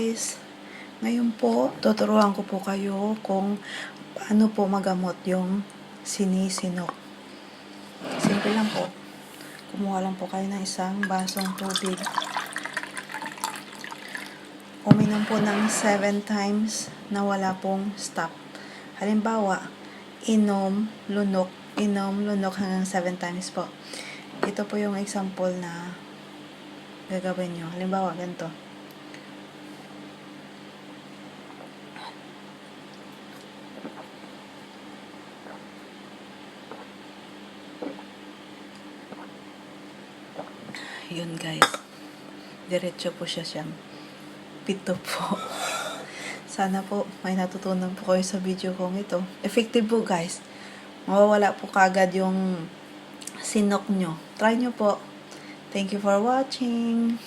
guys! Ngayon po, tuturuan ko po kayo kung paano po magamot yung sinisinok. Simple lang po. Kumuha lang po kayo ng isang basong tubig. Uminom po ng 7 times na wala pong stop. Halimbawa, inom, lunok hanggang 7 times po. Ito po yung example na gagawin nyo. Halimbawa, ganito. Yun guys. Diretso po siyang pito po. Sana po may natutunan po kayo sa video kong ito. Effective po guys. Mawawala po kagad yung sinok nyo. Try nyo po. Thank you for watching.